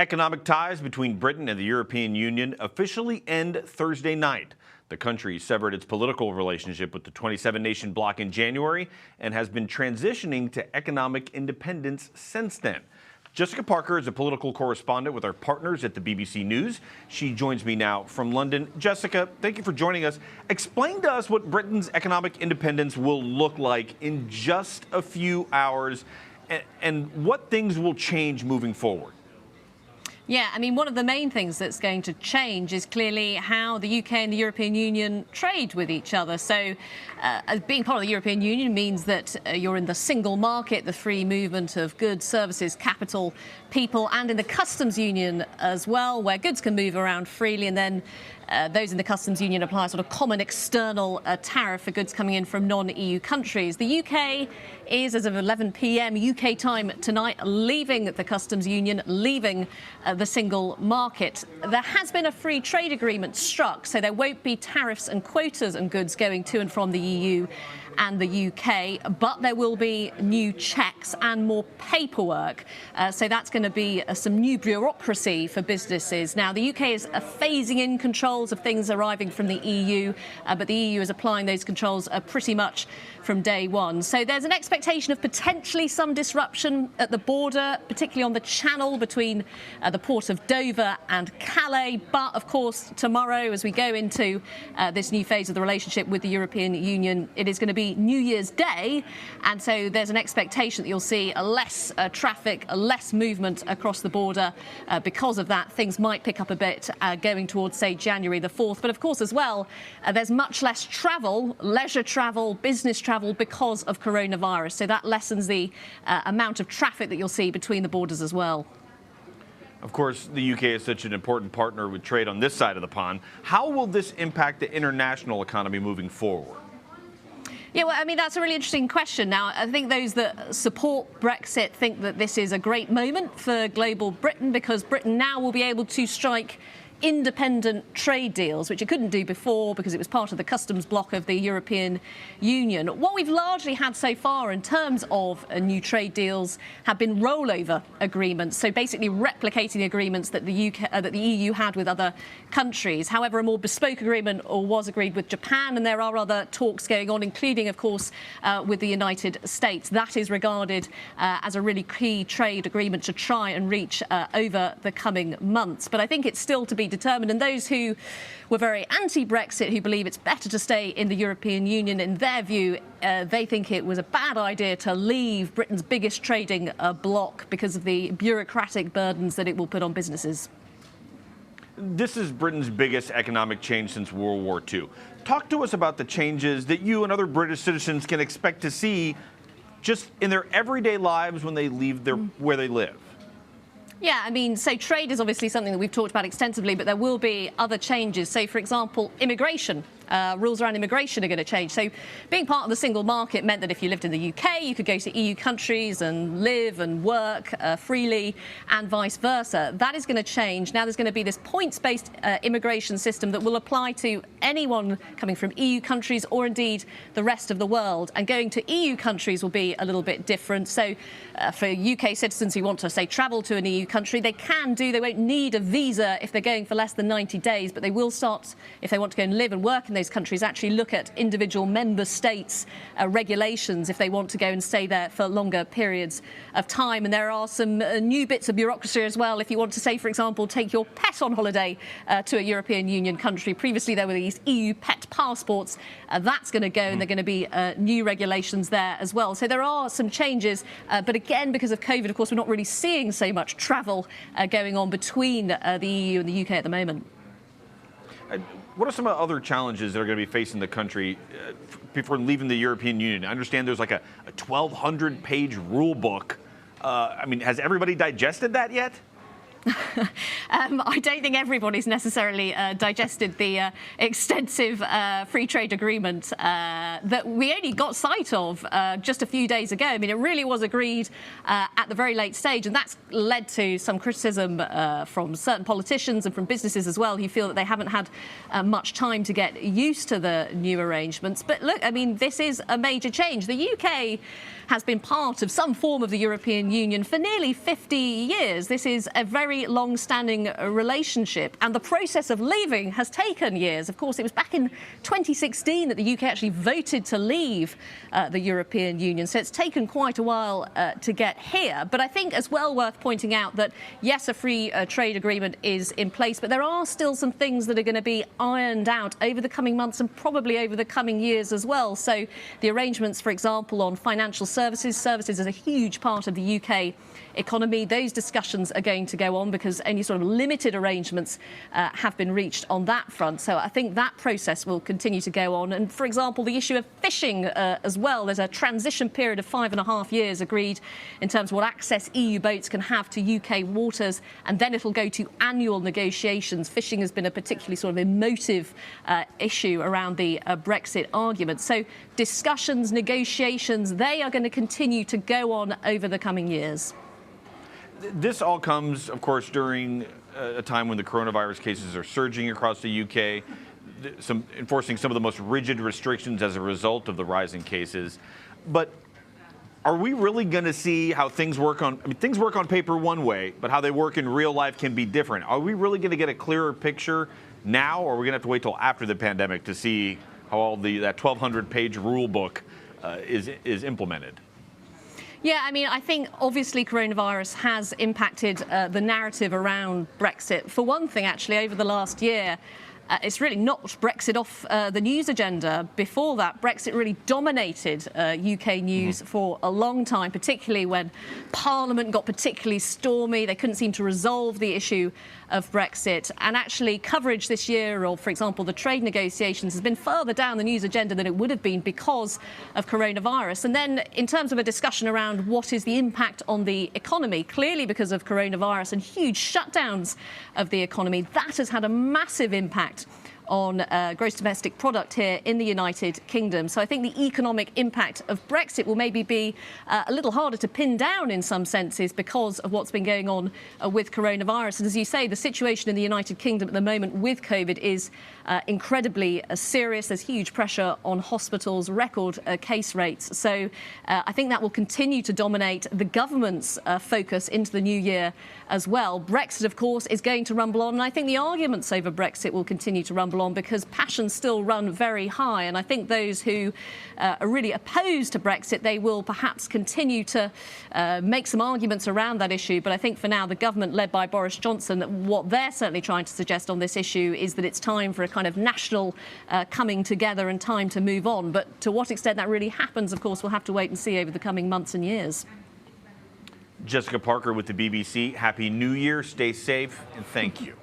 Economic ties between Britain and the European Union officially end Thursday night. The country severed its political relationship with the 27-nation bloc in January and has been transitioning to economic independence since then. Jessica Parker is a political correspondent with our partners at the BBC News. She joins me now from London. Jessica, thank you for joining us. Explain to us what Britain's economic independence will look like in just a few hours and what things will change moving forward. Yeah, I mean, one of the main things that's going to change is clearly how the UK and the European Union trade with each other. So being part of the European Union means that you're in the single market, the free movement of goods, services, capital, people, and in the customs union as well, where goods can move around freely, and then those in the customs union apply a sort of common external tariff for goods coming in from non-EU countries. The UK is, as of 11 p.m. UK time tonight, leaving the customs union, leaving the single market. There has been a free trade agreement struck, so there won't be tariffs and quotas on goods going to and from the EU and the UK, but there will be new checks and more paperwork. So that's going to be some new bureaucracy for businesses. Now, the UK is phasing in controls of things arriving from the EU, but the EU is applying those controls pretty much from day one. So there's an expectation of potentially some disruption at the border, particularly on the channel between the port of Dover and Calais. But of course, tomorrow, as we go into this new phase of the relationship with the European Union, it is going to be New Year's Day, and so there's an expectation that you'll see less traffic, less movement across the border. Because of that, things might pick up a bit going towards, say, January the 4th. But of course, as well, there's much less travel, leisure travel, business travel because of coronavirus. So that lessens the amount of traffic that you'll see between the borders as well. Of course, the UK is such an important partner with trade on this side of the pond. How will this impact the international economy moving forward? Yeah, well, I mean, that's a really interesting question. Now, I think those that support Brexit think that this is a great moment for global Britain, because Britain now will be able to strike independent trade deals, which it couldn't do before because it was part of the customs bloc of the European Union. What we've largely had so far in terms of new trade deals have been rollover agreements, so basically replicating agreements that the EU had with other countries. However, a more bespoke agreement was agreed with Japan, and there are other talks going on, including, of course, with the United States. That is regarded as a really key trade agreement to try and reach over the coming months. But I think it's still to be determined, and those who were very anti-Brexit, who believe it's better to stay in the European Union, in their view, they think it was a bad idea to leave Britain's biggest trading bloc because of the bureaucratic burdens that it will put on businesses. This is Britain's biggest economic change since World War II. Talk to us about the changes that you and other British citizens can expect to see just in their everyday lives when they leave where they live. Yeah, I mean, so trade is obviously something that we've talked about extensively, but there will be other changes. So, for example, immigration. Rules around immigration are going to change. So being part of the single market meant that if you lived in the UK, you could go to EU countries and live and work freely, and vice versa. That is going to change. Now there's going to be this points-based immigration system that will apply to anyone coming from EU countries or indeed the rest of the world. And going to EU countries will be a little bit different. So for UK citizens who want to, say, travel to an EU country, they can do. They won't need a visa if they're going for less than 90 days, but they will start, if they want to go and live and work in those countries, actually look at individual member states' regulations if they want to go and stay there for longer periods of time. And there are some new bits of bureaucracy as well. If you want to, say, for example, take your pet on holiday to a European Union country. Previously, there were these EU pet passports. That's going to go, and there are going to be new regulations there as well. So there are some changes. But again, because of COVID, of course, we're not really seeing so much travel going on between the EU and the UK at the moment. What are some of the other challenges that are going to be facing the country before leaving the European Union? I understand there's like a 1,200-page rule book. I mean, has everybody digested that yet? I don't think everybody's necessarily digested the extensive free trade agreement that we only got sight of just a few days ago. I mean, it really was agreed at the very late stage, and that's led to some criticism from certain politicians and from businesses as well, who feel that they haven't had much time to get used to the new arrangements. But look, I mean, this is a major change. The UK has been part of some form of the European Union for nearly 50 years. This is a very very long-standing relationship, and the process of leaving has taken years. Of course, it was back in 2016 that the UK actually voted to leave the European Union, so it's taken quite a while to get here. But I think as well worth pointing out that, yes, a free trade agreement is in place, but there are still some things that are going to be ironed out over the coming months and probably over the coming years as well. So the arrangements, for example, on financial services is a huge part of the UK economy. Those discussions are going to go on because only sort of limited arrangements have been reached on that front. So I think that process will continue to go on. And for example, the issue of fishing as well, there's a transition period of 5.5 years agreed in terms of what access EU boats can have to UK waters, and then it'll go to annual negotiations. Fishing has been a particularly sort of emotive issue around the Brexit argument. So discussions, negotiations, they are going to continue to go on over the coming years. This all comes, of course, during a time when the coronavirus cases are surging across the UK, enforcing some of the most rigid restrictions as a result of the rising cases. But are we really going to see how things work on, things work on paper one way, but how they work in real life can be different. Are we really going to get a clearer picture now, or are we going to have to wait till after the pandemic to see how all that 1,200-page rule book is implemented? Yeah, I mean, I think obviously coronavirus has impacted the narrative around Brexit. For one thing, actually, over the last year, it's really knocked Brexit off the news agenda. Before that, Brexit really dominated UK news for a long time, particularly when Parliament got particularly stormy. They couldn't seem to resolve the issue of Brexit. And actually, coverage this year of, for example, the trade negotiations has been further down the news agenda than it would have been because of coronavirus. And then in terms of a discussion around what is the impact on the economy, clearly because of coronavirus and huge shutdowns of the economy, that has had a massive impact on gross domestic product here in the United Kingdom. So I think the economic impact of Brexit will maybe be a little harder to pin down in some senses because of what's been going on with coronavirus. And as you say, the situation in the United Kingdom at the moment with COVID is incredibly serious. There's huge pressure on hospitals, record case rates. So I think that will continue to dominate the government's focus into the new year as well. Brexit, of course, is going to rumble on. And I think the arguments over Brexit will continue to rumble on because passions still run very high. And I think those who are really opposed to Brexit, they will perhaps continue to make some arguments around that issue. But I think for now, the government led by Boris Johnson, what they're certainly trying to suggest on this issue is that it's time for a kind of national coming together and time to move on. But to what extent that really happens, of course, we'll have to wait and see over the coming months and years. Jessica Parker with the BBC. Happy New Year. Stay safe and thank you.